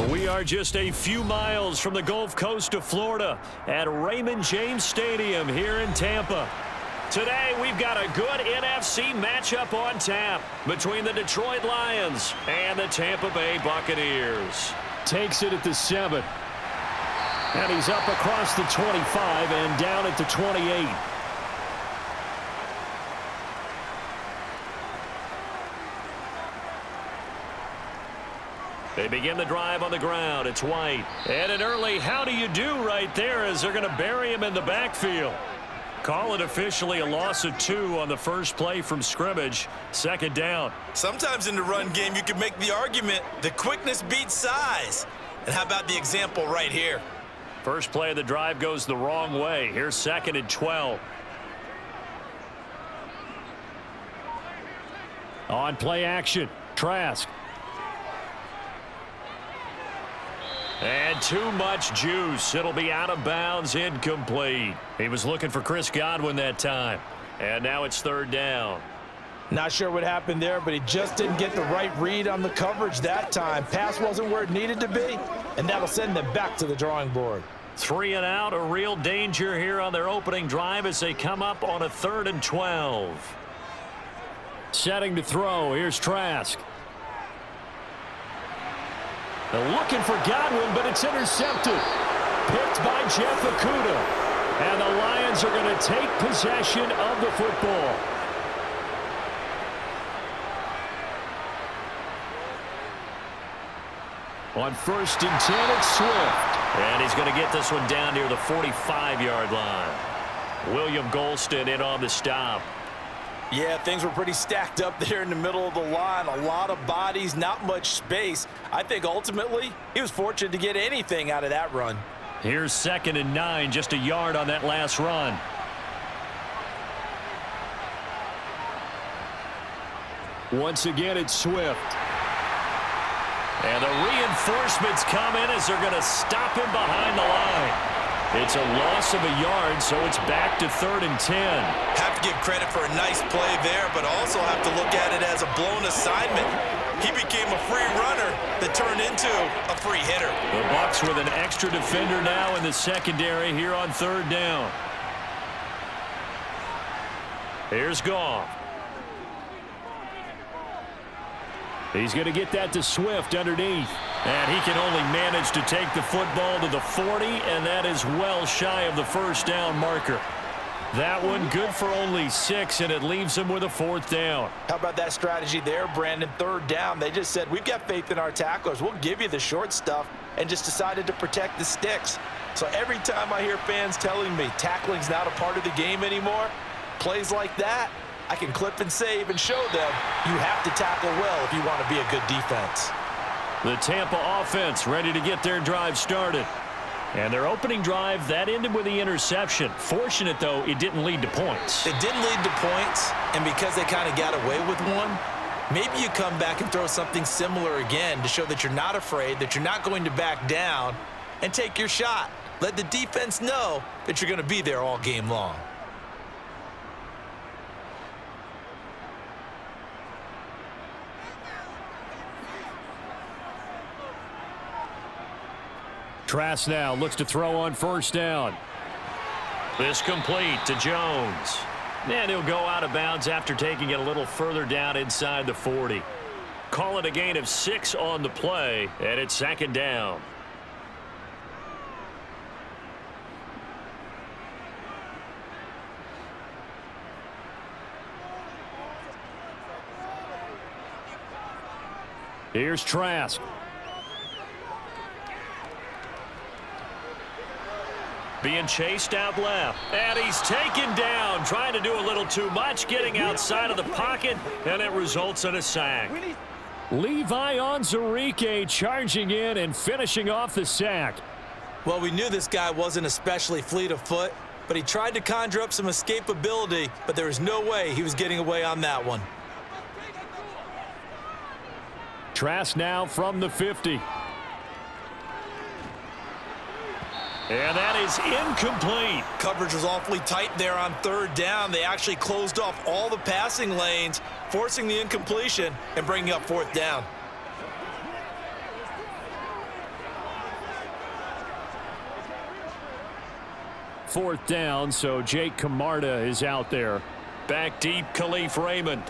We are just a few miles from the Gulf Coast of Florida at Raymond James Stadium here in Tampa. Today, we've got a good NFC matchup on tap between the Detroit Lions and the Tampa Bay Buccaneers. Takes it at the 7. And he's up across the 25 and down at the 28. They begin the drive on the ground. It's White. And an early how do you do right there as they're going to bury him in the backfield. Call it officially a loss of 2 on the first play from scrimmage. Second down. Sometimes in the run game you can make the argument that quickness beats size. And how about the example right here? First play of the drive goes the wrong way. Here's 2nd and 12. On play action, Trask. And too much juice. It'll be out of bounds, incomplete. He was looking for Chris Godwin that time. And now it's 3rd down. Not sure what happened there, but he just didn't get the right read on the coverage that time. Pass wasn't where it needed to be, and that'll send them back to the drawing board. 3 and out, a real danger here on their opening drive as they come up on a 3rd and 12. Setting to throw. Here's Trask. They're looking for Godwin, but it's intercepted. Picked by Jeff Okudah. And the Lions are going to take possession of the football. On 1st and 10, it's Swift. And he's going to get this one down near the 45-yard line. William Golston in on the stop. Yeah, things were pretty stacked up there in the middle of the line. A lot of bodies, not much space. I think ultimately he was fortunate to get anything out of that run. Here's 2nd and 9, just a yard on that last run. Once again, it's Swift. And the reinforcements come in as they're going to stop him behind the line. It's a loss of a yard, so it's back to 3rd and 10. Have to give credit for a nice play there, but also have to look at it as a blown assignment. He became a free runner that turned into a free hitter. The Bucs with an extra defender now in the secondary here on 3rd down. Here's Goff. He's going to get that to Swift underneath. And he can only manage to take the football to the 40, and that is well shy of the first down marker. That one good for only 6, and it leaves him with a 4th down. How about that strategy there, Brandon? 3rd down. They just said, we've got faith in our tacklers. We'll give you the short stuff, and just decided to protect the sticks. So every time I hear fans telling me tackling's not a part of the game anymore, plays like that, I can clip and save and show them you have to tackle well if you want to be a good defense. The Tampa offense ready to get their drive started. And their opening drive, that ended with the interception. Fortunate, though, it didn't lead to points. It didn't lead to points, and because they kind of got away with one, maybe you come back and throw something similar again to show that you're not afraid, that you're not going to back down, and take your shot. Let the defense know that you're going to be there all game long. Trask now looks to throw on 1st down. This complete to Jones. And he'll go out of bounds after taking it a little further down inside the 40. Call it a gain of 6 on the play, and it's 2nd down. Here's Trask. Being chased out left. And he's taken down, trying to do a little too much, getting outside of the pocket, and it results in a sack. Levi Onwuzurike charging in and finishing off the sack. Well, we knew this guy wasn't especially fleet of foot, but he tried to conjure up some escapability, but there was no way he was getting away on that one. Trask now from the 50. And that is incomplete. Coverage was awfully tight there on 3rd down. They actually closed off all the passing lanes, forcing the incompletion and bringing up 4th down. 4th down, so Jake Camarda is out there. Back deep, Khalif Raymond.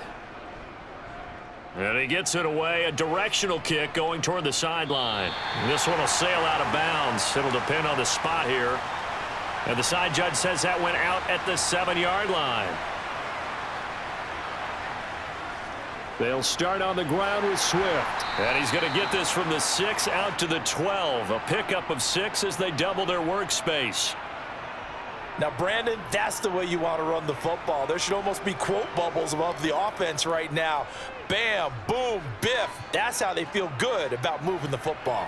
And he gets it away. A directional kick going toward the sideline. This one will sail out of bounds. It'll depend on the spot here. And the side judge says that went out at the 7-yard line. They'll start on the ground with Swift. And he's going to get this from the 6 out to the 12. A pickup of 6 as they double their workspace. Now, Brandon, that's the way you want to run the football. There should almost be quote bubbles above the offense right now. Bam, boom, biff. That's how they feel good about moving the football.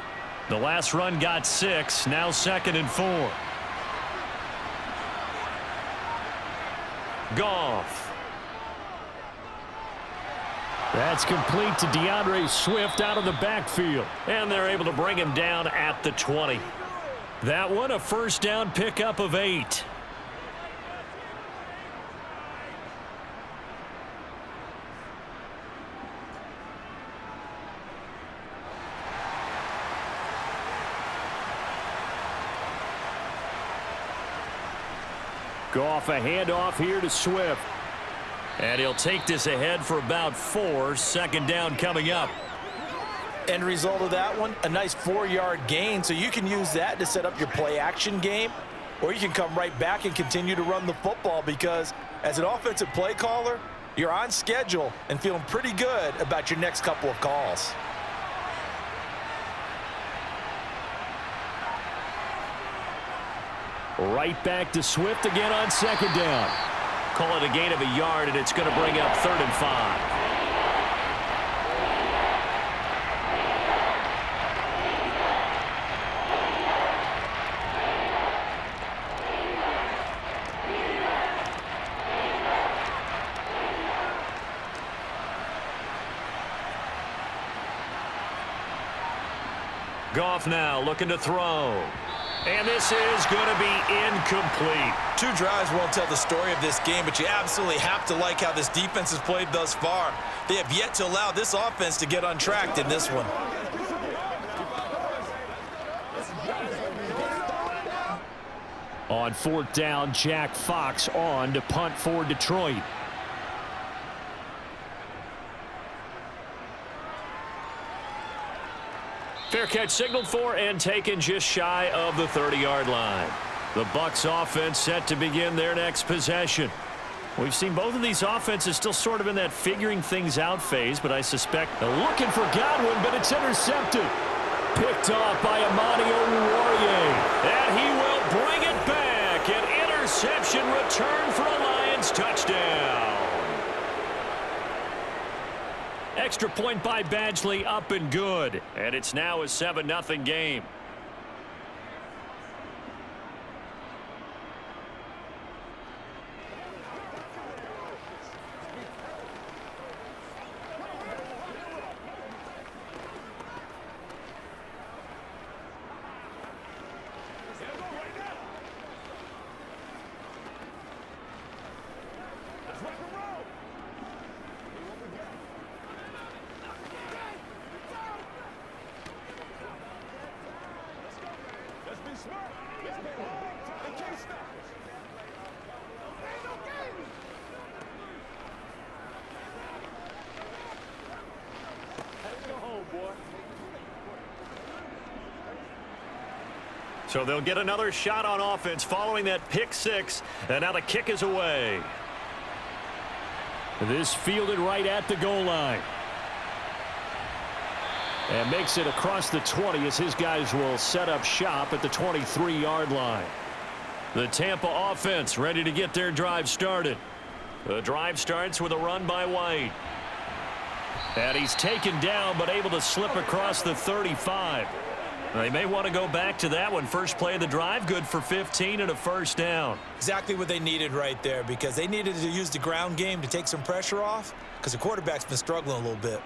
The last run got 6. Now 2nd and 4. Goff. That's complete to DeAndre Swift out of the backfield. And they're able to bring him down at the 20. That one, a first down pickup of 8. Goff, a handoff here to Swift. And he'll take this ahead for about 4. 2nd down coming up. End result of that one, a nice 4-yard gain. So you can use that to set up your play-action game, or you can come right back and continue to run the football because as an offensive play caller, you're on schedule and feeling pretty good about your next couple of calls. Right back to Swift again on 2nd down. Call it a gain of a yard, and it's going to bring up 3rd and 5. Goff now looking to throw. And this is going to be incomplete. 2 drives won't tell the story of this game, but you absolutely have to like how this defense has played thus far. They have yet to allow this offense to get untracked in this one. On 4th down, Jack Fox on to punt for Detroit. Fair catch signaled for and taken just shy of the 30-yard line. The Bucs offense set to begin their next possession. We've seen both of these offenses still sort of in that figuring things out phase, but I suspect they're looking for Godwin, but it's intercepted. Picked off by Amani Oruwariye. And he will bring it back. An interception return for a Lions touchdown. Extra point by Badgley, up and good. And it's now a 7-0 game. So they'll get another shot on offense following that pick 6, and now the kick is away. This fielded right at the goal line. And makes it across the 20 as his guys will set up shop at the 23-yard line. The Tampa offense ready to get their drive started. The drive starts with a run by White. And he's taken down but able to slip across the 35. They may want to go back to that one. First play of the drive, good for 15 and a first down. Exactly what they needed right there because they needed to use the ground game to take some pressure off because the quarterback's been struggling a little bit.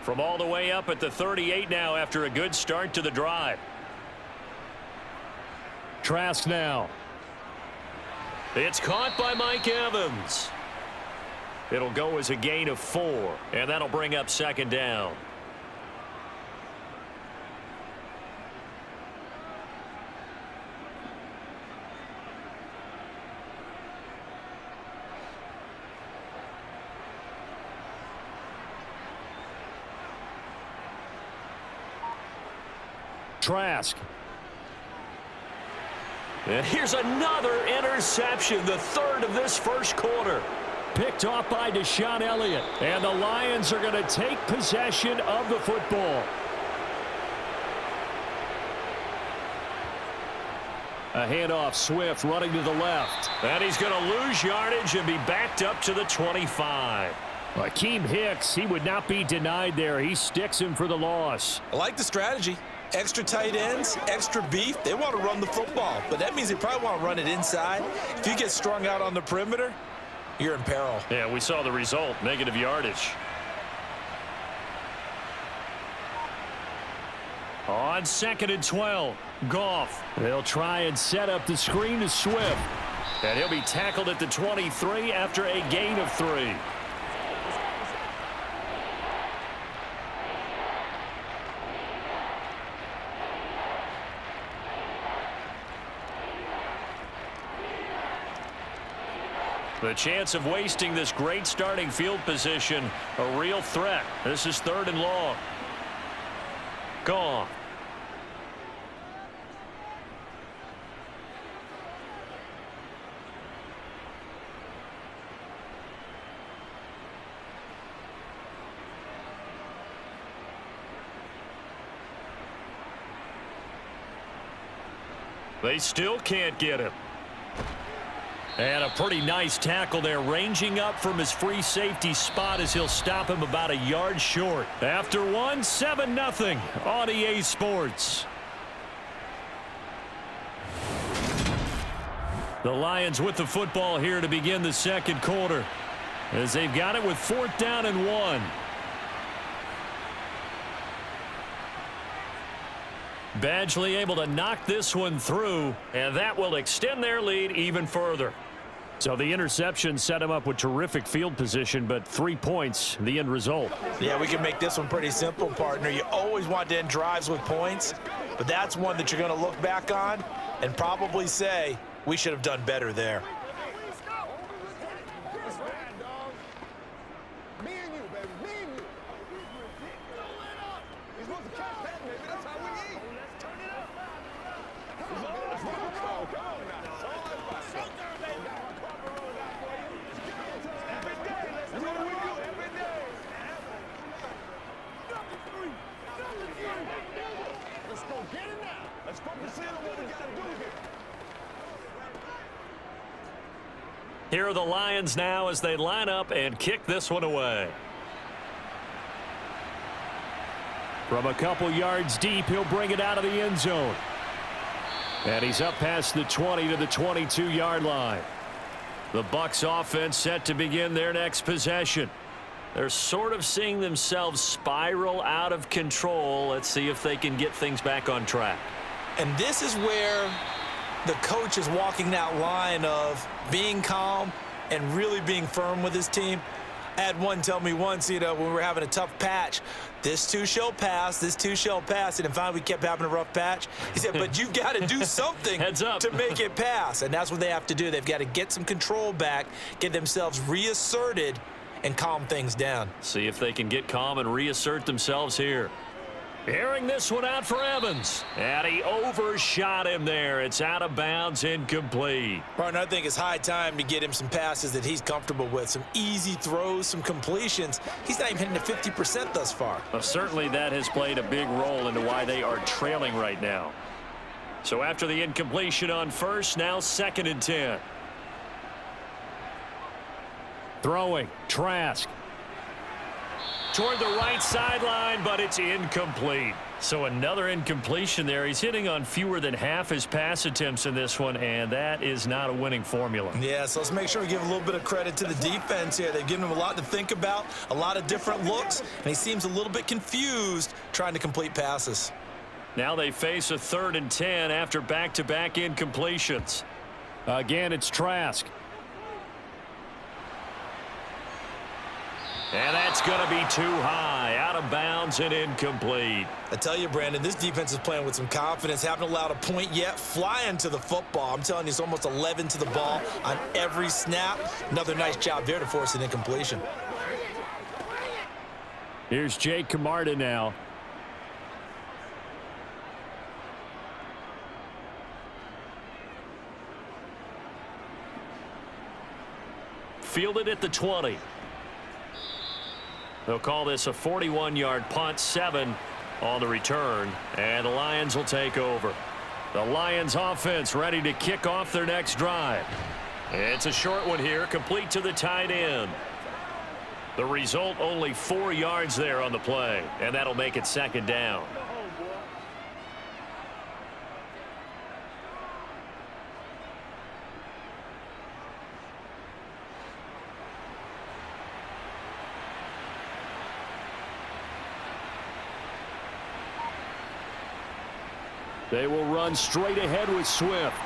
From all the way up at the 38 now after a good start to the drive. Trask now. It's caught by Mike Evans. It'll go as a gain of 4, and that'll bring up 2nd down. Trask. And here's another interception, the third of this first quarter. Picked off by Deshaun Elliott. And the Lions are going to take possession of the football. A handoff, Swift running to the left. And he's going to lose yardage and be backed up to the 25. Akeem Hicks, he would not be denied there. He sticks him for the loss. I like the strategy. Extra tight ends, extra beef. They want to run the football, but that means they probably want to run it inside. If you get strung out on the perimeter, you're in peril. Yeah, we saw the result, negative yardage. On 2nd and 12, Goff. They'll try and set up the screen to Swift. And he'll be tackled at the 23 after a gain of 3. The chance of wasting this great starting field position, a real threat. This is 3rd and long. Gone. They still can't get him. And a pretty nice tackle there, ranging up from his free safety spot as he'll stop him about a yard short. After one, 7-0 on EA Sports. The Lions with the football here to begin the second quarter, as they've got it with 4th down and 1. Badgley able to knock this one through, and that will extend their lead even further. So the interception set him up with terrific field position, but 3 points, the end result. Yeah, we can make this one pretty simple, partner. You always want to end drives with points, but that's one that you're going to look back on and probably say, we should have done better there. Here are the Lions now as they line up and kick this one away. From a couple yards deep, he'll bring it out of the end zone. And he's up past the 20 to the 22-yard line. The Bucs offense set to begin their next possession. They're sort of seeing themselves spiral out of control. Let's see if they can get things back on track. And this is where the coach is walking that line of being calm and really being firm with his team. I had one tell me once, when we were having a tough patch, this too shall pass, this too shall pass. And finally we kept having a rough patch. He said, but you've got to do something Heads up. to make it pass. And that's what they have to do. They've got to get some control back, get themselves reasserted, and calm things down. See if they can get calm and reassert themselves here. Airing this one out for Evans. And he overshot him there. It's out of bounds, incomplete. Martin, I think it's high time to get him some passes that he's comfortable with. Some easy throws, some completions. He's not even hitting to 50% thus far. Well, certainly that has played a big role into why they are trailing right now. So after the incompletion on first, now 2nd and 10. Throwing, Trask. Toward the right sideline, but it's incomplete. So another incompletion there. He's hitting on fewer than half his pass attempts in this one, and that is not a winning formula. Yeah, so let's make sure we give a little bit of credit to the defense here. They've given him a lot to think about, a lot of different looks, and he seems a little bit confused trying to complete passes. Now they face a 3rd and 10 after back-to-back incompletions. Again, it's Trask. And that's going to be too high, out of bounds and incomplete. I tell you, Brandon, this defense is playing with some confidence. Haven't allowed a point yet. Flying to the football. I'm telling you, it's almost 11 to the ball on every snap. Another nice job there to force an incompletion. Here's Jake Camarda now. fielded at the 20. They'll call this a 41-yard punt, 7 on the return, and the Lions will take over. The Lions offense ready to kick off their next drive. It's a short one here, complete to the tight end. The result, only 4 yards there on the play, and that'll make it second down. They will run straight ahead with Swift.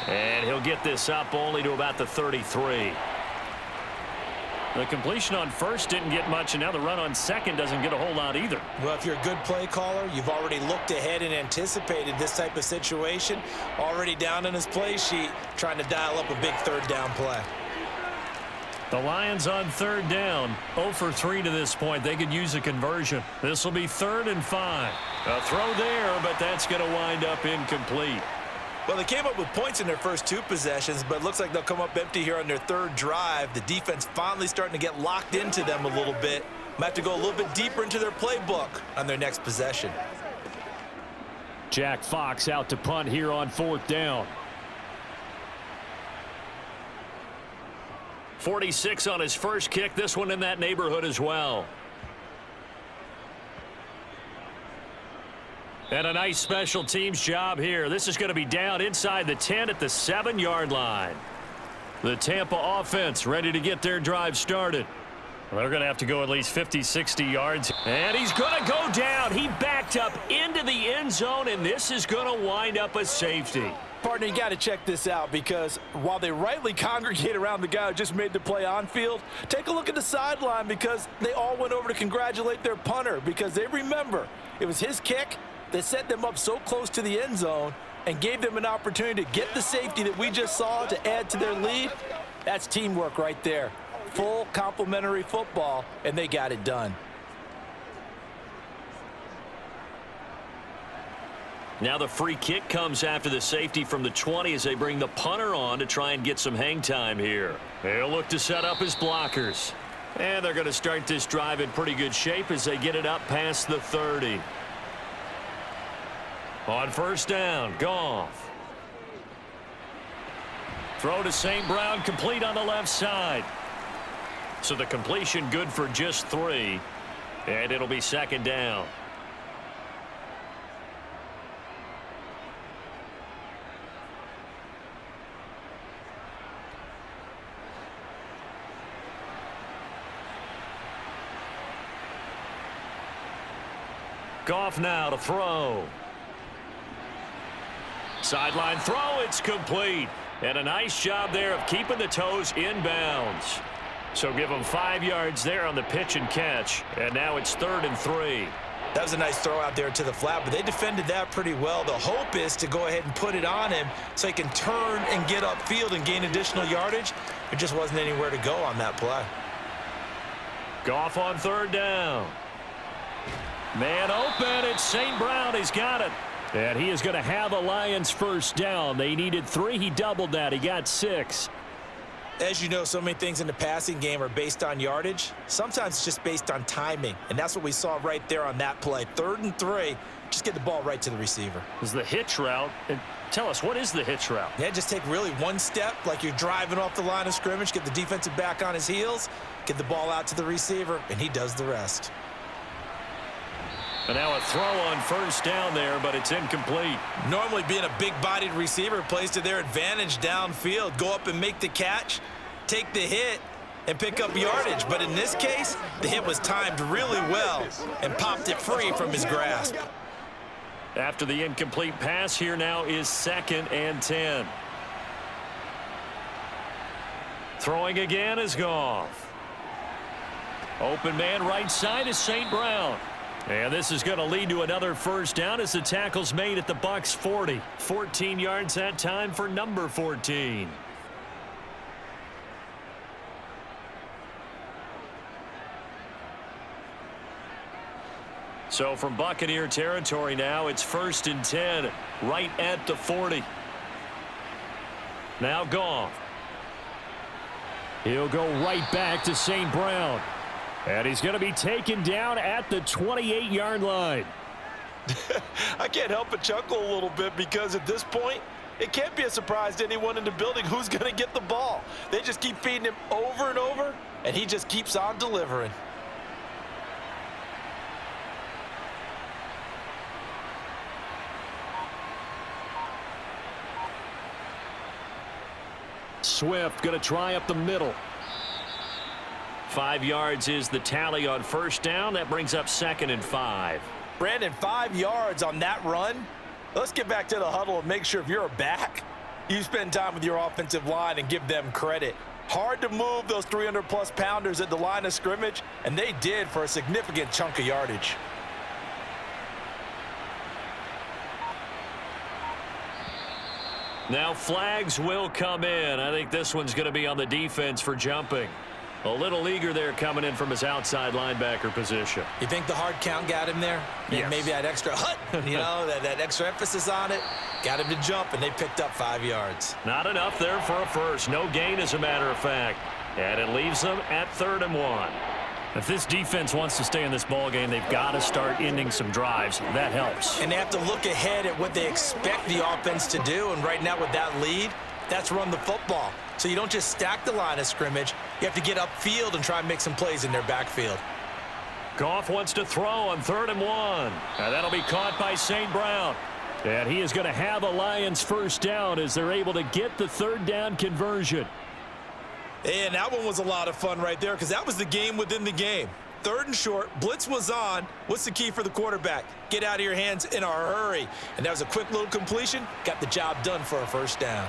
And he'll get this up only to about the 33. The completion on first didn't get much, and now the run on second doesn't get a whole lot either. Well, if you're a good play caller, you've already looked ahead and anticipated this type of situation. Already down in his play sheet, trying to dial up a big third down play. The Lions on third down, 0 for 3 to this point. They could use a conversion. This will be 3rd and 5. A throw there, but that's going to wind up incomplete. Well, they came up with points in their first 2 possessions, but it looks like they'll come up empty here on their third drive. The defense finally starting to get locked into them a little bit. Might have to go a little bit deeper into their playbook on their next possession. Jack Fox out to punt here on 4th down. 46 on his first kick. This one in that neighborhood as well. And a nice special teams job here. This is going to be down inside the 10 at the 7-yard line. The Tampa offense ready to get their drive started. They're going to have to go at least 50, 60 yards. And he's going to go down. He backed up into the end zone, and this is going to wind up a safety. Partner, you got to check this out, because while they rightly congregate around the guy who just made the play on field, take a look at the sideline, because they all went over to congratulate their punter, because they remember it was his kick that set them up so close to the end zone and gave them an opportunity to get the safety that we just saw to add to their lead. That's teamwork right there. Full complimentary football, and they got it done. Now the free kick comes after the safety from the 20 as they bring the punter on to try and get some hang time here. They'll look to set up his blockers. And they're going to start this drive in pretty good shape as they get it up past the 30. On first down, Goff. Throw to St. Brown, complete on the left side. So the completion good for just 3. And it'll be second down. Goff now to throw. Sideline throw, it's complete. And a nice job there of keeping the toes inbounds. So give them 5 yards there on the pitch and catch. And now it's 3rd and 3. That was a nice throw out there to the flat, but they defended that pretty well. The hope is to go ahead and put it on him so he can turn and get upfield and gain additional yardage. There just wasn't anywhere to go on that play. Goff on 3rd down. Man open, it's St. Brown. He's got it. And he is going to have a Lions first down. They needed 3. He doubled that. He got 6. As you know, so many things in the passing game are based on yardage. Sometimes it's just based on timing, and that's what we saw right there on that play. 3rd and 3. Just get the ball right to the receiver. This is the hitch route. And tell us, what is the hitch route? Yeah, just take really one step like you're driving off the line of scrimmage, get the defensive back on his heels, get the ball out to the receiver, and he does the rest. And now a throw on first down there, but it's incomplete. Normally being a big-bodied receiver plays to their advantage downfield. Go up and make the catch, take the hit, and pick up yardage. But in this case, the hit was timed really well and popped it free from his grasp. After the incomplete pass, here now is 2nd and 10. Throwing again is Goff. Open man right side is St. Brown. And this is going to lead to another first down as the tackle's made at the Bucs 40. 14 yards that time for number 14. So from Buccaneer territory now, it's 1st and 10, right at the 40. Now Goff. He'll go right back to St. Brown. And he's going to be taken down at the 28-yard line. I can't help but chuckle a little bit because at this point, it can't be a surprise to anyone in the building who's going to get the ball. They just keep feeding him over and over, and he just keeps on delivering. Swift going to try up the middle. 5 yards is the tally on first down. That brings up 2nd and 5. Brandon, 5 yards on that run. Let's get back to the huddle and make sure if you're a back, you spend time with your offensive line and give them credit. Hard to move those 300-plus pounders at the line of scrimmage, and they did for a significant chunk of yardage. Now flags will come in. I think this one's going to be on the defense for jumping. A little eager there coming in from his outside linebacker position. You think the hard count got him there? Yes. Maybe that extra hut, that extra emphasis on it, got him to jump, and they picked up 5 yards. Not enough there for a first. No gain, as a matter of fact. And it leaves them at 3rd and 1. If this defense wants to stay in this ball game, they've got to start ending some drives. That helps. And they have to look ahead at what they expect the offense to do. And right now with that lead, that's run the football. So you don't just stack the line of scrimmage. You have to get upfield and try and make some plays in their backfield. Goff wants to throw on 3rd and 1. And that'll be caught by St. Brown. And he is going to have a Lions first down as they're able to get the 3rd down conversion. And that one was a lot of fun right there because that was the game within the game. 3rd and short, blitz was on. What's the key for the quarterback? Get out of your hands in a hurry. And that was a quick little completion. Got the job done for a first down.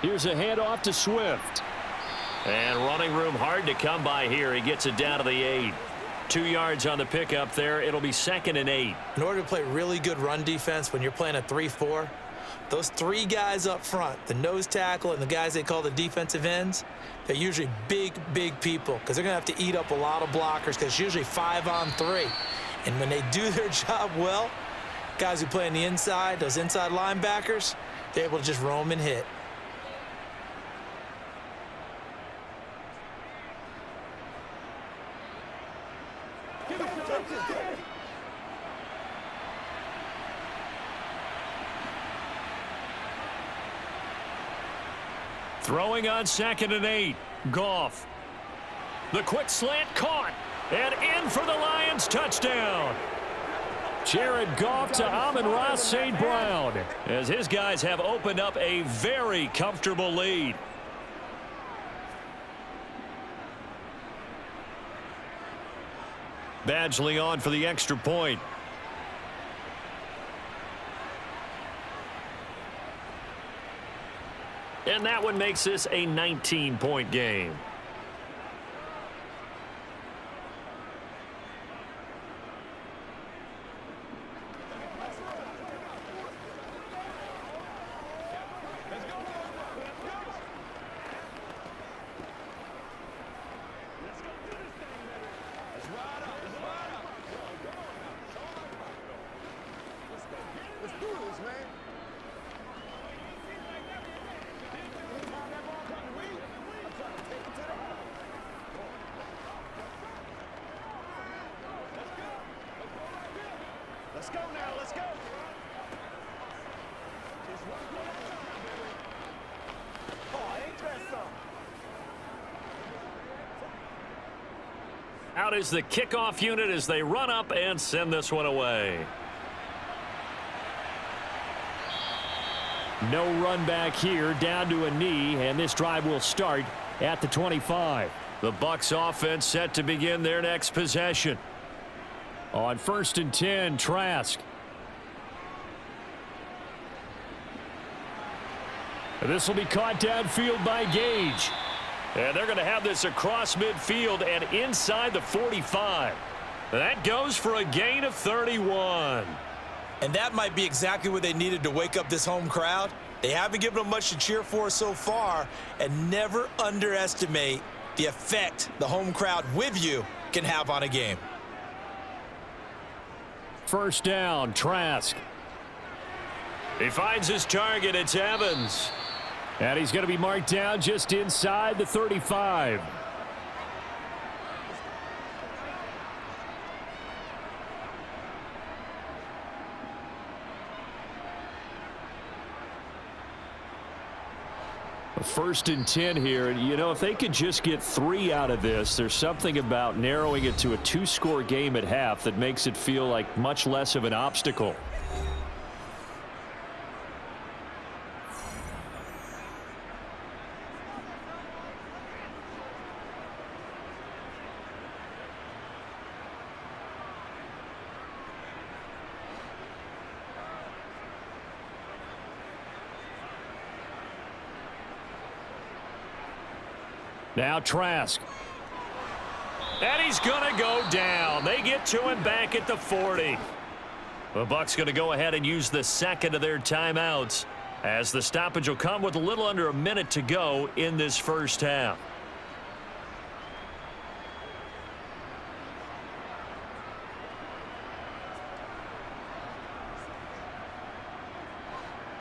Here's a handoff to Swift. And running room hard to come by here. He gets it down to the 8. 2 yards on the pickup there. It'll be 2nd and 8. In order to play really good run defense when you're playing a 3-4, those 3 guys up front, the nose tackle and the guys they call the defensive ends, they're usually big, big people because they're going to have to eat up a lot of blockers because it's usually 5 on 3. And when they do their job well, guys who play on the inside, those inside linebackers, they're able to just roam and hit. Throwing on 2nd and 8. Goff. The quick slant caught. And in for the Lions touchdown. Jared Goff to Amon-Ra St. Brown as his guys have opened up a very comfortable lead. Badgley on for the extra point. And that one makes this a 19-point game. Let's go now, let's go. Oh, ain't that something? Out is the kickoff unit as they run up and send this one away. No run back here, down to a knee, and this drive will start at the 25. The Bucs offense set to begin their next possession. On 1st and 10, Trask. This will be caught downfield by Gage. And they're going to have this across midfield and inside the 45. That goes for a gain of 31. And that might be exactly what they needed to wake up this home crowd. They haven't given them much to cheer for so far, and never underestimate the effect the home crowd with you can have on a game. First down, Trask. He finds his target. It's Evans. And he's going to be marked down just inside the 35. First and 10 here. You know, if they could just get 3 out of this, there's something about narrowing it to a 2-score game at half that makes it feel like much less of an obstacle. Now Trask. And he's going to go down. They get to him back at the 40. The Bucs going to go ahead and use the second of their timeouts, as the stoppage will come with a little under a minute to go in this first half.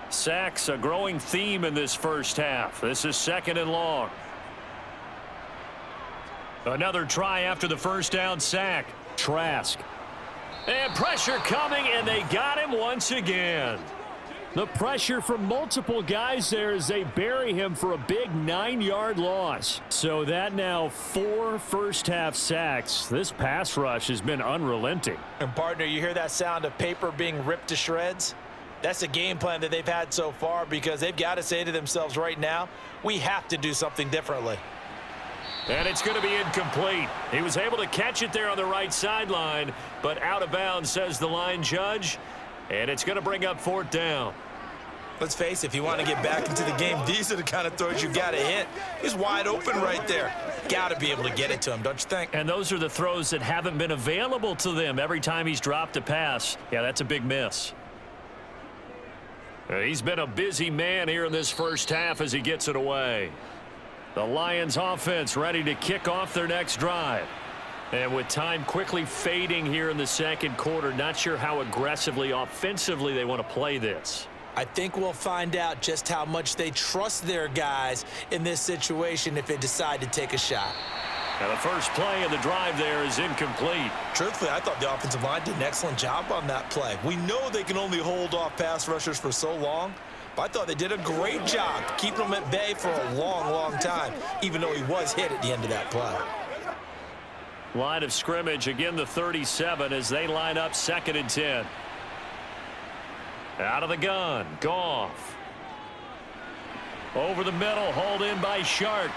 Sacks, a growing theme in this first half. This is 2nd and long. Another try after the first down sack. Trask. And pressure coming, and they got him once again. The pressure from multiple guys there as they bury him for a big 9-yard loss. So that now 4 first-half sacks. This pass rush has been unrelenting. And, partner, you hear that sound of paper being ripped to shreds? That's a game plan that they've had so far, because they've got to say to themselves right now, we have to do something differently. And it's going to be incomplete. He was able to catch it there on the right sideline, but out of bounds, says the line judge. And it's going to bring up 4th down. Let's face it, if you want to get back into the game, these are the kind of throws you got to hit. He's wide open right there. Got to be able to get it to him, don't you think? And those are the throws that haven't been available to them every time he's dropped a pass. Yeah, that's a big miss. He's been a busy man here in this first half as he gets it away. The Lions offense ready to kick off their next drive. And with time quickly fading here in the second quarter, not sure how aggressively offensively they want to play this. I think we'll find out just how much they trust their guys in this situation if they decide to take a shot. Now the first play of the drive there is incomplete. Truthfully, I thought the offensive line did an excellent job on that play. We know they can only hold off pass rushers for so long, but I thought they did a great job keeping them at bay for a long, long time, even though he was hit at the end of that play. Line of scrimmage, again the 37 as they line up 2nd and 10. Out of the gun, Goff. Over the middle, hauled in by Shark.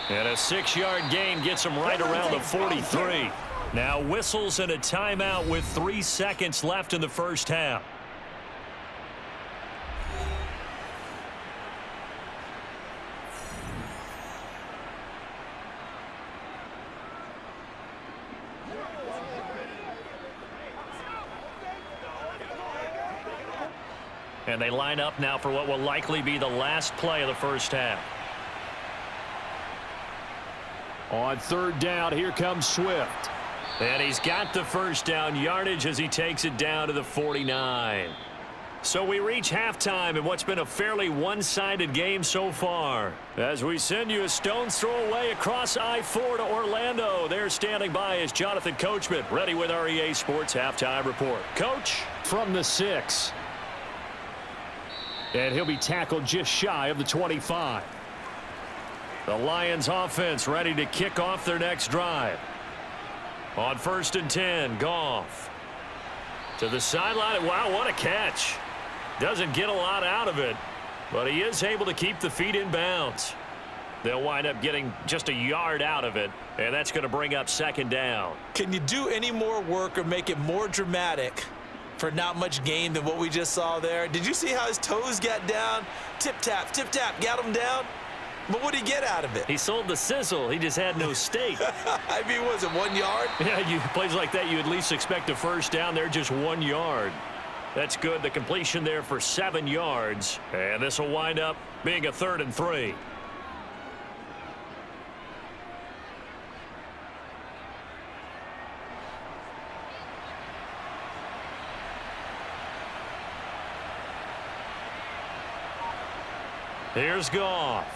And a 6-yard gain gets him right around the 43. Now whistles and a timeout with 3 seconds left in the first half. And they line up now for what will likely be the last play of the first half. On 3rd down, here comes Swift. And he's got the first down yardage as he takes it down to the 49. So we reach halftime in what's been a fairly one-sided game so far. As we send you a stone's throw away across I-4 to Orlando. There standing by is Jonathan Coachman, ready with our EA Sports Halftime Report. Coach, from the 6. And he'll be tackled just shy of the 25. The Lions offense ready to kick off their next drive. On 1st and 10, Goff. To the sideline. Wow, what a catch. Doesn't get a lot out of it, but he is able to keep the feet in bounds. They'll wind up getting just a yard out of it, and that's going to bring up 2nd down. Can you do any more work or make it more dramatic for not much gain than what we just saw there? Did you see how his toes got down? Tip-tap, got him down. But what did he get out of it? He sold the sizzle. He just had no steak. I mean, was it 1 yard? Yeah, plays like that, you at least expect a first down. They're just 1 yard. That's good. The completion there for 7 yards. And this will wind up being a 3rd and 3. Here's Goff.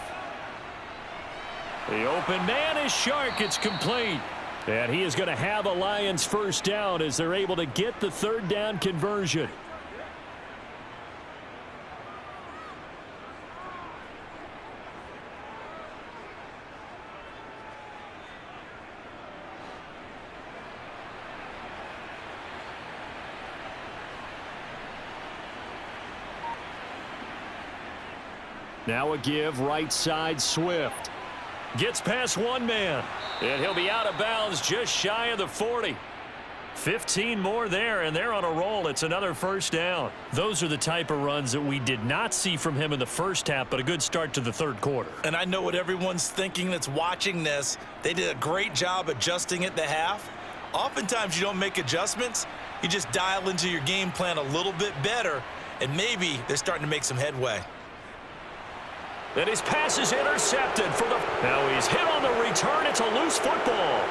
The open man is Shark. It's complete. And he is going to have a Lions first down as they're able to get the third down conversion. Now a give right side Swift. Gets past one man. And he'll be out of bounds just shy of the 40. 15 more there, and they're on a roll. It's another first down. Those are the type of runs that we did not see from him in the first half, but a good start to the third quarter. And I know what everyone's thinking that's watching this. They did a great job adjusting at the half. Oftentimes you don't make adjustments. You just dial into your game plan a little bit better, and maybe they're starting to make some headway. And his pass is intercepted for the... Now he's hit on the return. It's a loose football.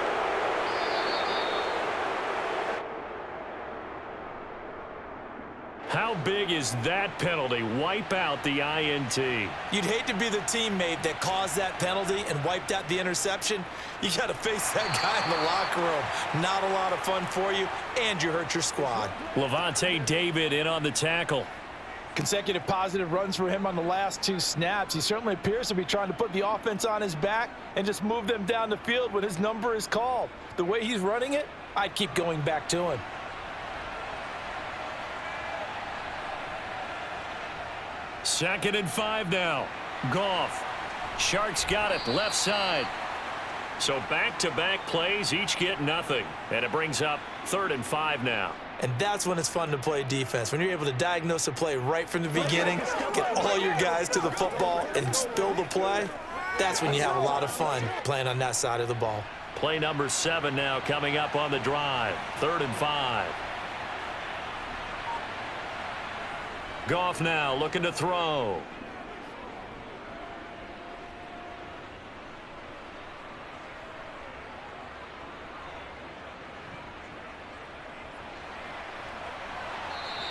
How big is that penalty? Wipe out the INT. You'd hate to be the teammate that caused that penalty and wiped out the interception. You got to face that guy in the locker room. Not a lot of fun for you, and you hurt your squad. Levante David in on the tackle. Consecutive positive runs for him on the last two snaps. He certainly appears to be trying to put the offense on his back and just move them down the field when his number is called. The way he's running it, I'd keep going back to him. Second and 5 now. Goff. Sharks got it left side. So back-to-back plays, each get nothing. And it brings up 3rd and 5 now. And that's when it's fun to play defense. When you're able to diagnose a play right from the beginning, get all your guys to the football and spill the play, that's when you have a lot of fun playing on that side of the ball. Play number 7 now coming up on the drive. 3rd and 5. Goff now looking to throw.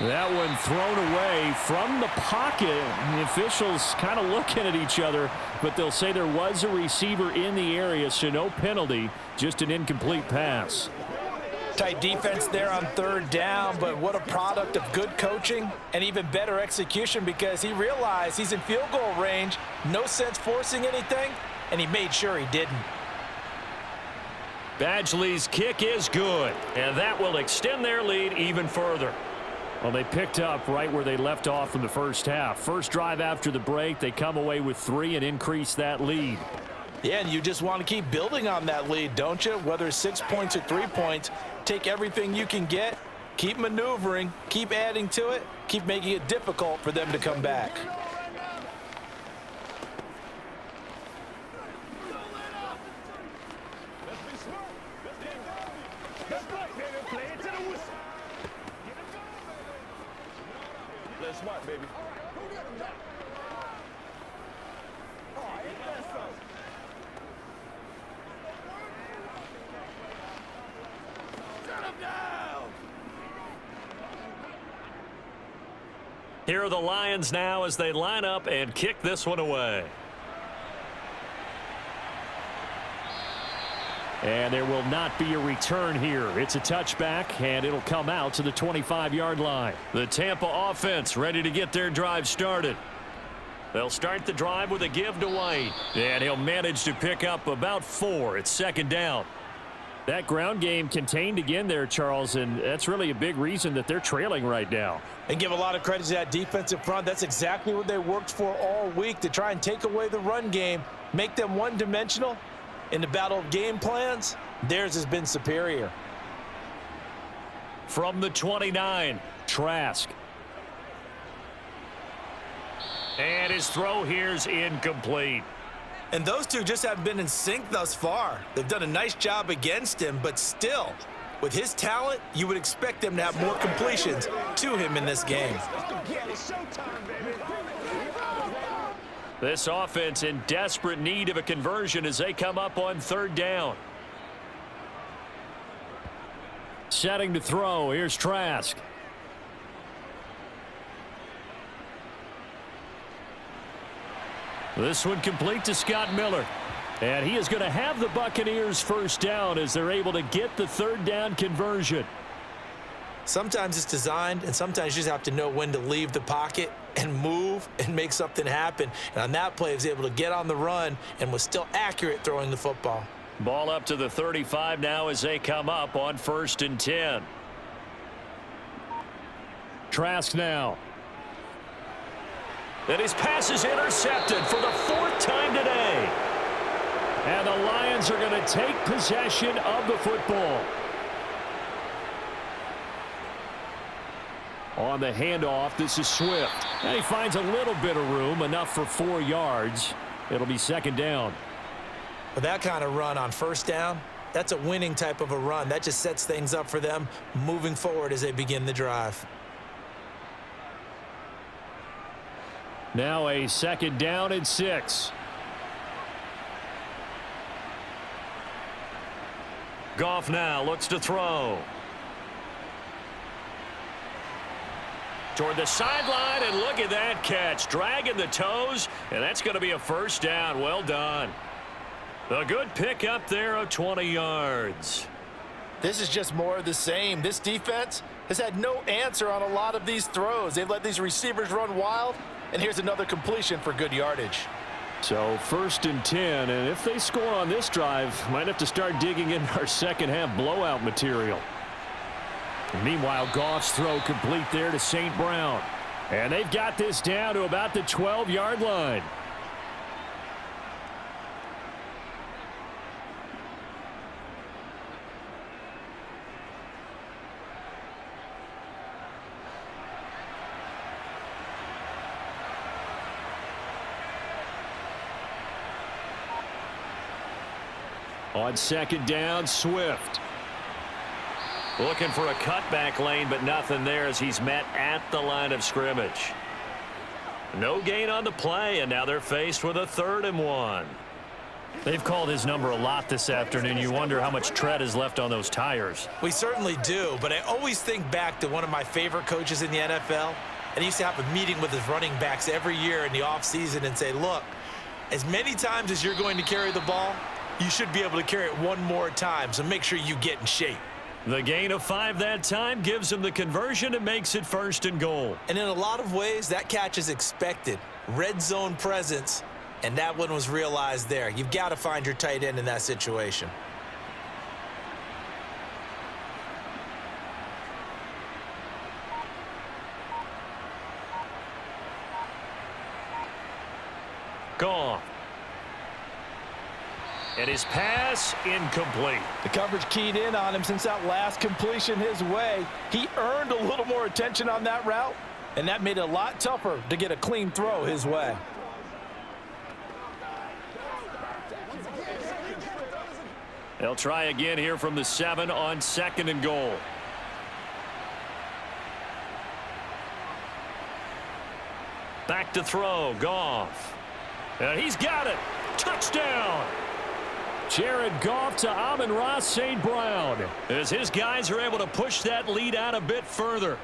That one thrown away from the pocket. The officials kind of looking at each other, but they'll say there was a receiver in the area, so no penalty, just an incomplete pass. Tight defense there on 3rd down, but what a product of good coaching and even better execution, because he realized he's in field goal range, no sense forcing anything, and he made sure he didn't. Badgley's kick is good, and that will extend their lead even further. Well, they picked up right where they left off in the first half. First drive after the break, they come away with 3 and increase that lead. Yeah, and you just want to keep building on that lead, don't you? Whether it's 6 points or 3 points, take everything you can get, keep maneuvering, keep adding to it, keep making it difficult for them to come back. Smart, baby. Here are the Lions now as they line up and kick this one away. And there will not be a return here. It's a touchback, and it'll come out to the 25-yard line. The Tampa offense ready to get their drive started. They'll start the drive with a give to White. And he'll manage to pick up about 4. It's 2nd down. That ground game contained again there, Charles, and that's really a big reason that they're trailing right now. And give a lot of credit to that defensive front. That's exactly what they worked for all week, to try and take away the run game, make them one-dimensional. In the battle of game plans, theirs has been superior. From the 29, Trask. And his throw here's incomplete. And those two just haven't been in sync thus far. They've done a nice job against him, but still, with his talent, you would expect them to have more completions to him in this game. It's showtime, baby. This offense in desperate need of a conversion as they come up on 3rd down. Setting to throw. Here's Trask. This one complete to Scott Miller. And he is going to have the Buccaneers first down as they're able to get the third down conversion. Sometimes it's designed, and sometimes you just have to know when to leave the pocket and move and make something happen. And on that play, he was able to get on the run and was still accurate throwing the football. Ball up to the 35 now as they come up on 1st and 10. Trask now. And his pass is intercepted for the 4th time today. And the Lions are going to take possession of the football. On the handoff, this is Swift. And he finds a little bit of room, enough for 4 yards. It'll be 2nd down. With that kind of run on 1st down, that's a winning type of a run. That just sets things up for them moving forward as they begin the drive. Now a 2nd down and 6. Goff now looks to throw. Toward the sideline, and look at that catch. Dragging the toes, and that's going to be a 1st down. Well done. A good pick up there of 20 yards. This is just more of the same. This defense has had no answer on a lot of these throws. They've let these receivers run wild, and here's another completion for good yardage. So 1st and 10, and if they score on this drive, might have to start digging in our second half blowout material. And meanwhile, Goff's throw complete there to St. Brown. And they've got this down to about the 12-yard line. On 2nd down, Swift. Looking for a cutback lane, but nothing there as he's met at the line of scrimmage. No gain on the play, and now they're faced with a 3rd and 1. They've called his number a lot this afternoon. You wonder how much tread is left on those tires. We certainly do, but I always think back to one of my favorite coaches in the NFL, and he used to have a meeting with his running backs every year in the offseason and say, look, as many times as you're going to carry the ball, you should be able to carry it one more time, so make sure you get in shape. The gain of 5 that time gives him the conversion and makes it 1st and goal. And in a lot of ways, that catch is expected. Red zone presence, and that one was realized there. You've got to find your tight end in that situation. Gone. And his pass incomplete. The coverage keyed in on him since that last completion his way. He earned a little more attention on that route, and that made it a lot tougher to get a clean throw his way. They'll try again here from the 7 on 2nd and goal. Back to throw, Goff. And he's got it. Touchdown. Jared Goff to Amon-Ra St. Brown as his guys are able to push that lead out a bit further.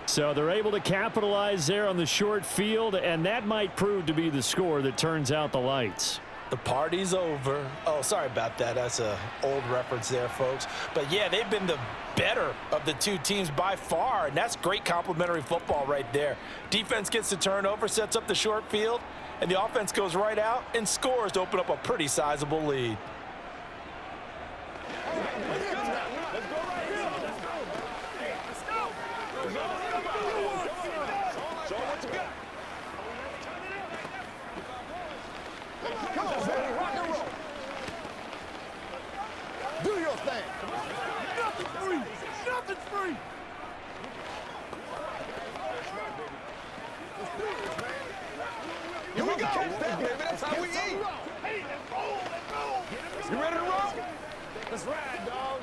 So they're able to capitalize there on the short field, and that might prove to be the score that turns out the lights. The party's over. Oh, sorry about that. That's an old reference there, folks. But, yeah, they've been the better of the two teams by far, and that's great complimentary football right there. Defense gets the turnover, sets up the short field, and the offense goes right out and scores to open up a pretty sizable lead. Do your thing. Nothing's free. Nothing's free. Here we go. That's how we eat. Hey, let's roll. Let's roll. You ready to roll? Let's ride, dog.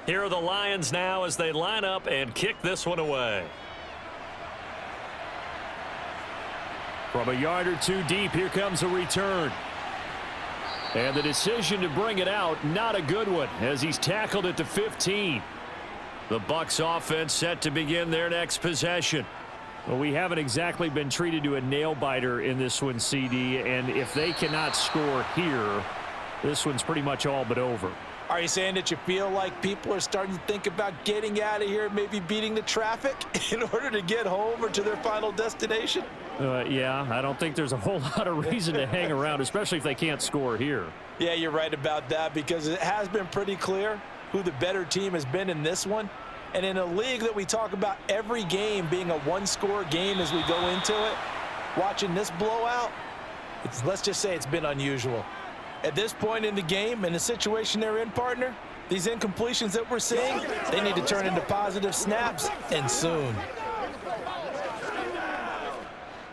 Here are the Lions now as they line up and kick this one away. From a yard or two deep, here comes a return. And the decision to bring it out, not a good one, as he's tackled at the 15. The Bucs offense set to begin their next possession. Well, we haven't exactly been treated to a nail-biter in this one, CD, and if they cannot score here, this one's pretty much all but over. Are you saying that you feel like people are starting to think about getting out of here, maybe beating the traffic in order to get home or to their final destination? Yeah, I don't think there's a whole lot of reason to hang around, especially if they can't score here. Yeah, you're right about that, because it has been pretty clear who the better team has been in this one. And in a league that we talk about every game being a one-score game as we go into it, watching this blowout, let's just say it's been unusual. At this point in the game, in the situation they're in, partner, these incompletions that we're seeing, they need to turn into positive snaps, and soon.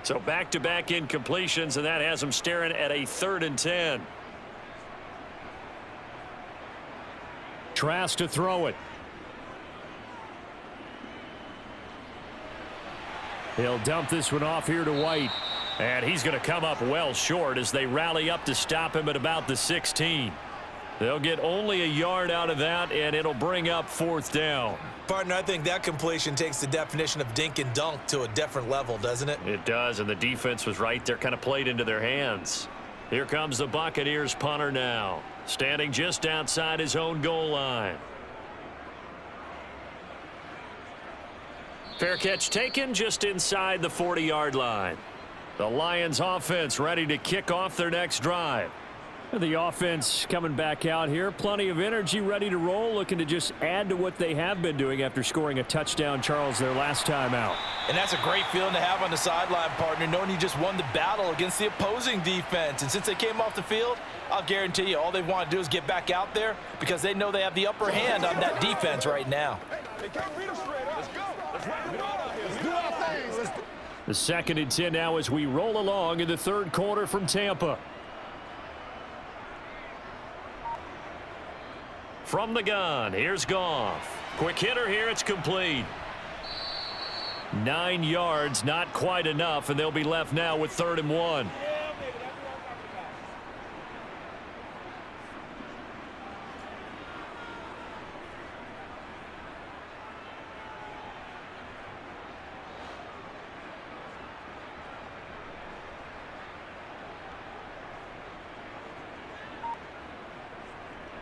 So back-to-back incompletions, and that has them staring at a 3rd and 10. Trask to throw it. He'll dump this one off here to White. And he's going to come up well short as they rally up to stop him at about the 16. They'll get only a yard out of that, and it'll bring up 4th down. Partner, I think that completion takes the definition of dink and dunk to a different level, doesn't it? It does, and the defense was right there, kind of played into their hands. Here comes the Buccaneers punter now, standing just outside his own goal line. Fair catch taken just inside the 40-yard line. The Lions offense ready to kick off their next drive. The offense coming back out here. Plenty of energy, ready to roll, looking to just add to what they have been doing after scoring a touchdown, Charles, their last time out. And that's a great feeling to have on the sideline, partner, knowing you just won the battle against the opposing defense. And since they came off the field, I'll guarantee you all they want to do is get back out there because they know they have the upper hand on that defense right now. The 2nd and 10 now as we roll along in the 3rd quarter from Tampa. From the gun, here's Goff. Quick hitter here, it's complete. 9 yards, not quite enough, and they'll be left now with 3rd and 1.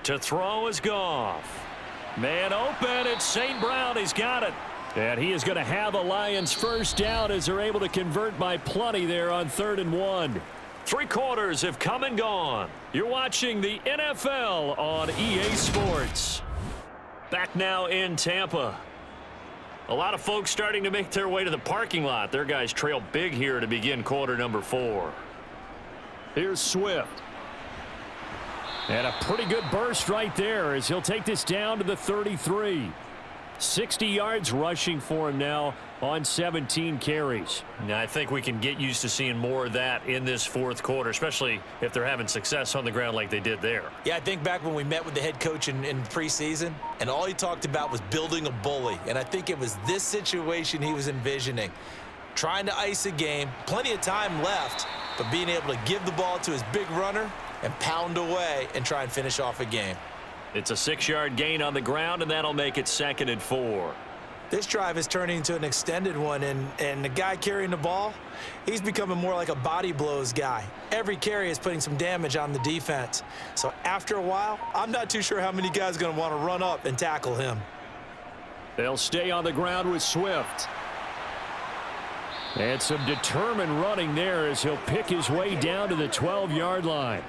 To throw is Goff. Man open, it's St. Brown. He's got it. And he is going to have a Lions 1st down as they're able to convert by plenty there on 3rd and 1. 3 quarters have come and gone. You're watching the NFL on EA Sports. Back now in Tampa. A lot of folks starting to make their way to the parking lot. Their guys trail big here to begin quarter number 4. Here's Swift. And a pretty good burst right there as he'll take this down to the 33. 60 yards rushing for him now on 17 carries. Now, I think we can get used to seeing more of that in this 4th quarter, especially if they're having success on the ground like they did there. Yeah, I think back when we met with the head coach in preseason, and all he talked about was building a bully. And I think it was this situation he was envisioning. Trying to ice a game, plenty of time left, but being able to give the ball to his big runner and pound away and try and finish off a game. It's a 6-yard gain on the ground, and that'll make it 2nd and 4. This drive is turning into an extended one, and the guy carrying the ball, he's becoming more like a body blows guy. Every carry is putting some damage on the defense. So after a while, I'm not too sure how many guys are going to want to run up and tackle him. They'll stay on the ground with Swift. And some determined running there as he'll pick his way down to the 12-yard line.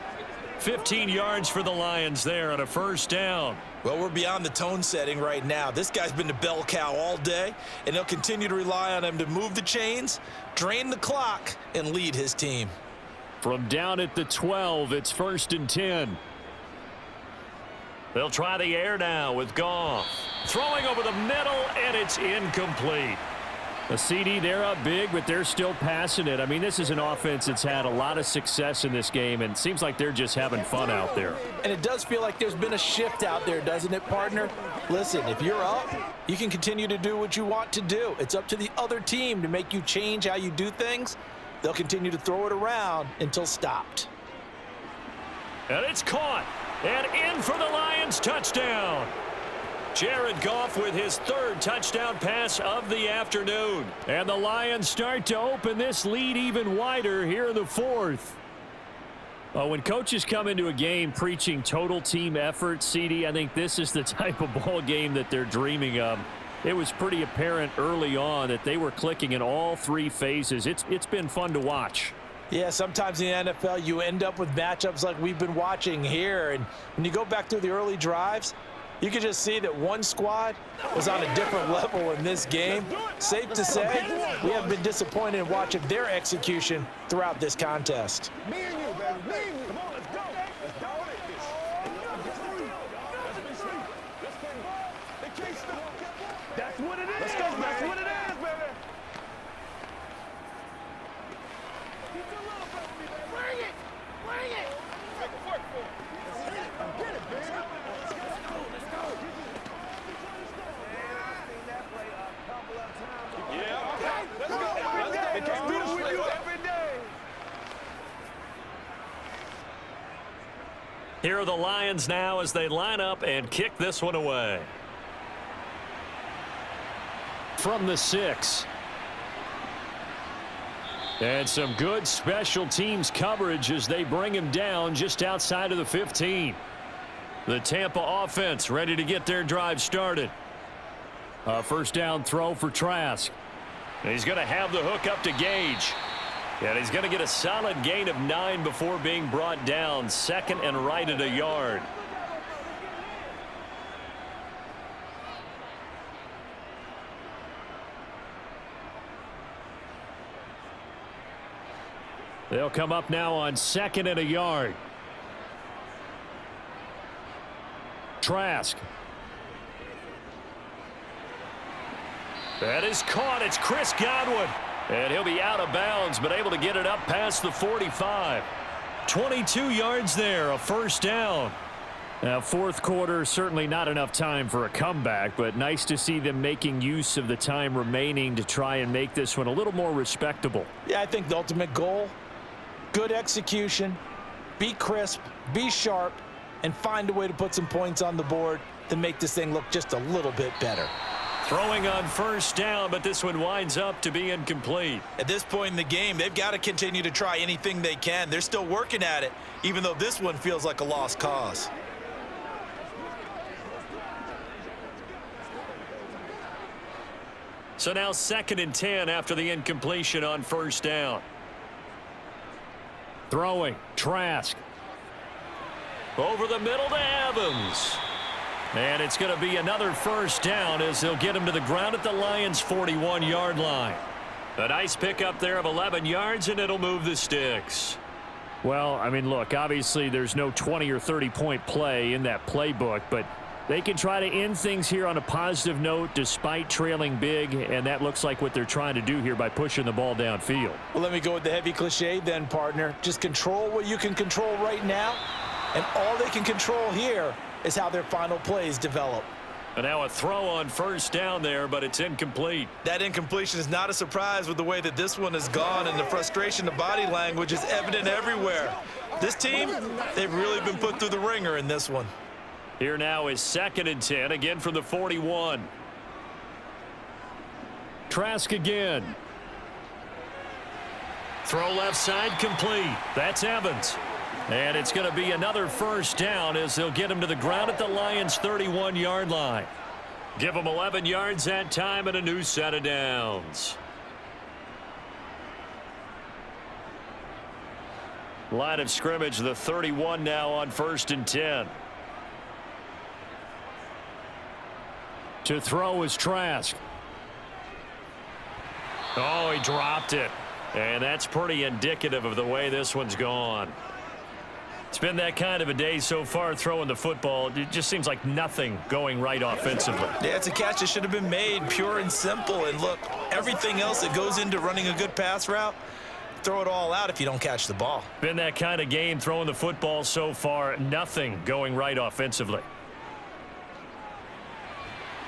15 yards for the Lions there on a 1st down. Well, we're beyond the tone setting right now. This guy's been the bell cow all day, and they'll continue to rely on him to move the chains, drain the clock, and lead his team. From down at the 12, it's 1st and 10. They'll try the air now with Goff. Throwing over the middle, and it's incomplete. A CD, they're up big, but they're still passing it. I mean, this is an offense that's had a lot of success in this game, and it seems like they're just having fun out there. And it does feel like there's been a shift out there, doesn't it, partner? Listen, if you're up, you can continue to do what you want to do. It's up to the other team to make you change how you do things. They'll continue to throw it around until stopped. And it's caught. And in for the Lions touchdown. Jared Goff with his third touchdown pass of the afternoon. And the Lions start to open this lead even wider here in the fourth. When coaches come into a game preaching total team effort, CD, I think this is the type of ball game that they're dreaming of. It was pretty apparent early on that they were clicking in all three phases. It's been fun to watch. Yeah, sometimes in the NFL you end up with matchups like we've been watching here. And when you go back through the early drives, you can just see that one squad was on a different level in this game. Safe to say, we have been disappointed in watching their execution throughout this contest. Me and you, baby. Me and you. Come on, let's go. Let's go. They can't stop. That's what it is. Let's go, baby. That's what it is, baby. Bring it. Bring it. Make it work for it. Get it, baby. Let's go. Yeah. Okay. Let's go. Every day. They can't do this with you every day. Here are the Lions now as they line up and kick this one away. From the 6. And some good special teams coverage as they bring him down just outside of the 15. The Tampa offense ready to get their drive started. A first down throw for Trask. And he's going to have the hook up to Gage. And he's going to get a solid gain of 9 before being brought down. Second and right at a yard. They'll come up now on second and a yard. Trask. That is caught. It's Chris Godwin. And he'll be out of bounds, but able to get it up past the 45. 22 yards there, a first down. Now, fourth quarter, certainly not enough time for a comeback, but nice to see them making use of the time remaining to try and make this one a little more respectable. Yeah, I think the ultimate goal, good execution, be crisp, be sharp, and find a way to put some points on the board to make this thing look just a little bit better. Throwing on first down, but this one winds up to be incomplete. At this point in the game, they've got to continue to try anything they can. They're still working at it, even though this one feels like a lost cause. So now second and 10 after the incompletion on first down. Throwing, Trask. Over the middle to Evans. And it's going to be another first down as they'll get him to the ground at the Lions' 41-yard line. A nice pickup there of 11 yards, and it'll move the sticks. Well, I mean, look, obviously there's no 20 or 30-point play in that playbook, but they can try to end things here on a positive note despite trailing big, and that looks like what they're trying to do here by pushing the ball downfield. Well, let me go with the heavy cliche then, partner. Just control what you can control right now, and all they can control here is how their final plays develop. And now a throw on first down there, but it's incomplete. That incompletion is not a surprise with the way that this one has gone, and the frustration, the body language is evident everywhere. This team, they've really been put through the ringer in this one. Here now is second and 10, again from the 41. Trask again. Throw left side complete. That's Evans. And it's going to be another first down as they'll get him to the ground at the Lions' 31-yard line. Give him 11 yards that time and a new set of downs. Line of scrimmage, the 31 now on first and 10. To throw is Trask. Oh, he dropped it. And that's pretty indicative of the way this one's gone. It's been that kind of a day so far throwing the football. It just seems like nothing going right offensively. Yeah, it's a catch that should have been made, pure and simple. And look, everything else that goes into running a good pass route, throw it all out if you don't catch the ball. Been that kind of game throwing the football so far. Nothing going right offensively.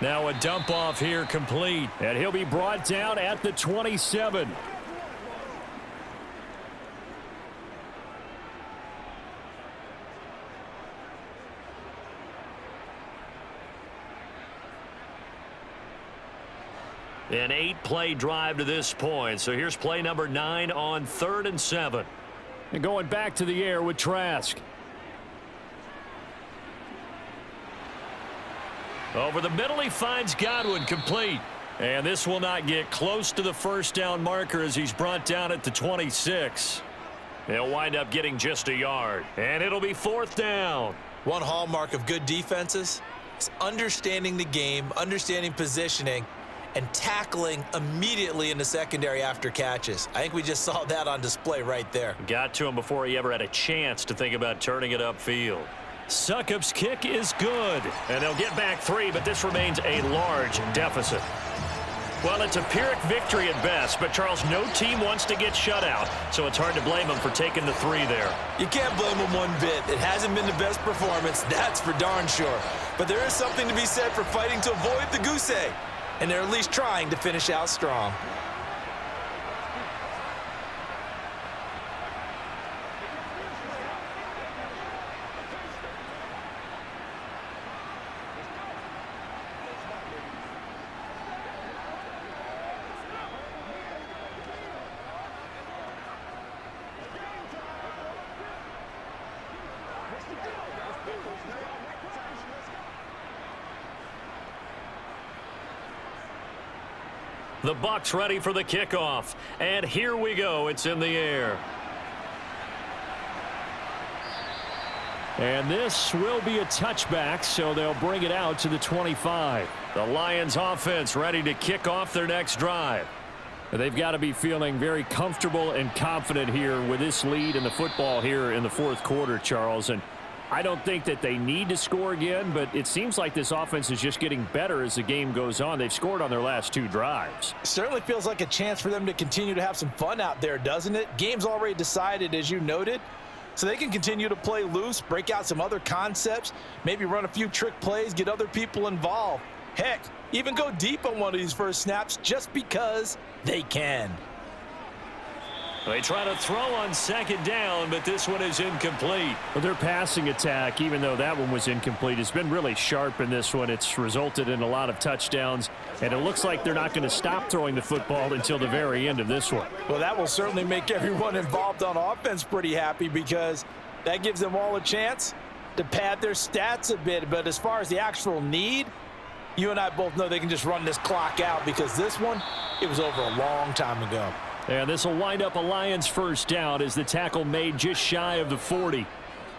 Now a dump off here complete. And he'll be brought down at the 27. An 8-play drive to this point. So here's play number 9 on 3rd and 7. And going back to the air with Trask. Over the middle, he finds Godwin, complete. And this will not get close to the first down marker as he's brought down at the 26. They'll wind up getting just a yard. And it'll be 4th down. One hallmark of good defenses is understanding the game, understanding positioning, and tackling immediately in the secondary after catches. I think we just saw that on display right there. Got to him before he ever had a chance to think about turning it upfield. Succop's kick is good, and they'll get back 3, but this remains a large deficit. Well, it's a Pyrrhic victory at best, but Charles, no team wants to get shut out, so it's hard to blame them for taking the 3 there. You can't blame them one bit. It hasn't been the best performance, that's for darn sure. But there is something to be said for fighting to avoid the goose egg, and they're at least trying to finish out strong. The Bucs ready for the kickoff. And here we go. It's in the air. And this will be a touchback, so they'll bring it out to the 25. The Lions offense ready to kick off their next drive. They've got to be feeling very comfortable and confident here with this lead in the football here in the 4th quarter, Charles. And I don't think that they need to score again, but it seems like this offense is just getting better as the game goes on. They've scored on their last 2 drives. Certainly feels like a chance for them to continue to have some fun out there, doesn't it? Game's already decided, as you noted, so they can continue to play loose, break out some other concepts, maybe run a few trick plays, get other people involved. Heck, even go deep on one of these first snaps just because they can. They try to throw on 2nd down, but this one is incomplete. Well, their passing attack, even though that one was incomplete, has been really sharp in this one. It's resulted in a lot of touchdowns, and it looks like they're not going to stop throwing the football until the very end of this one. Well, that will certainly make everyone involved on offense pretty happy because that gives them all a chance to pad their stats a bit. But as far as the actual need, you and I both know they can just run this clock out because this one, it was over a long time ago. And this will wind up a Lions first down as the tackle made just shy of the 40.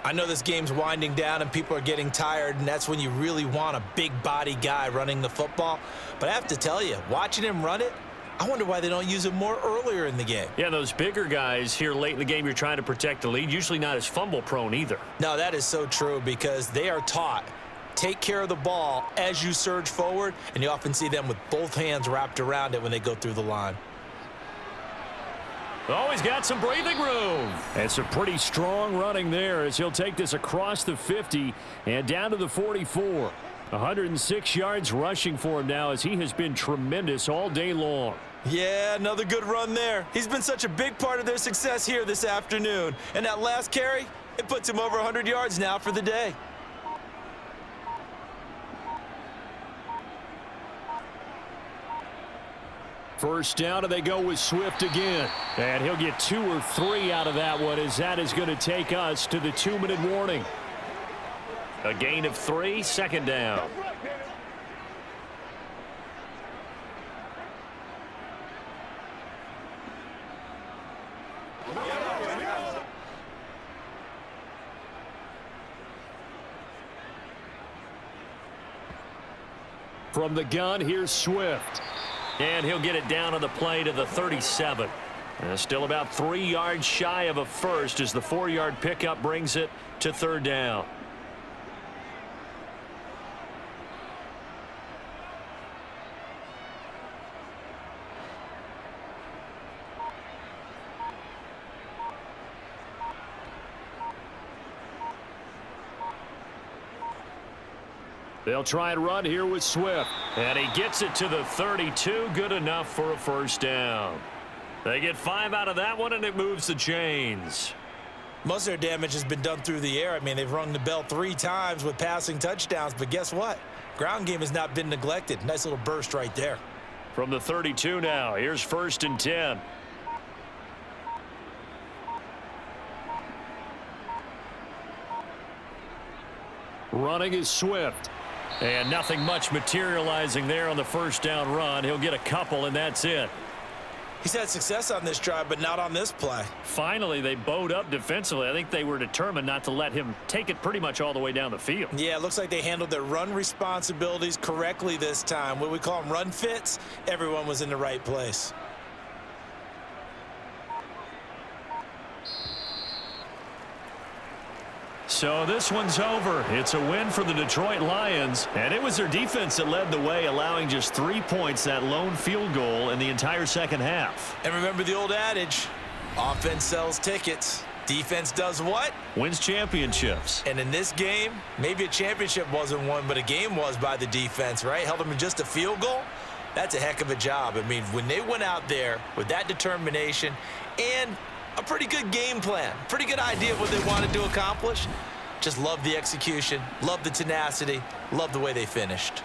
I know this game's winding down and people are getting tired, and that's when you really want a big body guy running the football. But I have to tell you, watching him run it, I wonder why they don't use him more earlier in the game. Yeah, those bigger guys here late in the game, you're trying to protect the lead, usually not as fumble prone either. No, that is so true because they are taught take care of the ball as you surge forward, and you often see them with both hands wrapped around it when they go through the line. Oh, he's got some breathing room. And some pretty strong running there as he'll take this across the 50 and down to the 44. 106 yards rushing for him now as he has been tremendous all day long. Yeah, another good run there. He's been such a big part of their success here this afternoon. And that last carry, it puts him over 100 yards now for the day. First down, and they go with Swift again. And he'll get 2 or 3 out of that one as that is going to take us to the 2-minute warning. A gain of 3, 2nd down. From the gun, here's Swift. And he'll get it down on the play to the 37. Still about 3 yards shy of a first as the 4-yard pickup brings it to 3rd down. They'll try and run here with Swift. And he gets it to the 32. Good enough for a first down. They get 5 out of that one, and it moves the chains. Most of their damage has been done through the air. I mean, they've rung the bell 3 times with passing touchdowns, but guess what? Ground game has not been neglected. Nice little burst right there. From the 32 now, here's 1st and 10. Running is Swift. And nothing much materializing there on the first down run. He'll get a couple, and that's it. He's had success on this drive, but not on this play. Finally, they bowed up defensively. I think they were determined not to let him take it pretty much all the way down the field. Yeah, it looks like they handled their run responsibilities correctly this time. What we call them run fits, everyone was in the right place. So this one's over. It's a win for the Detroit Lions, and it was their defense that led the way, allowing just 3 points, that lone field goal in the entire second half. And remember the old adage, offense sells tickets. Defense does what? Wins championships. And in this game, maybe a championship wasn't won, but a game was by the defense, right? Held them in just a field goal. That's a heck of a job. I mean, when they went out there with that determination and a pretty good game plan, pretty good idea of what they wanted to accomplish, just love the execution, love the tenacity, love the way they finished.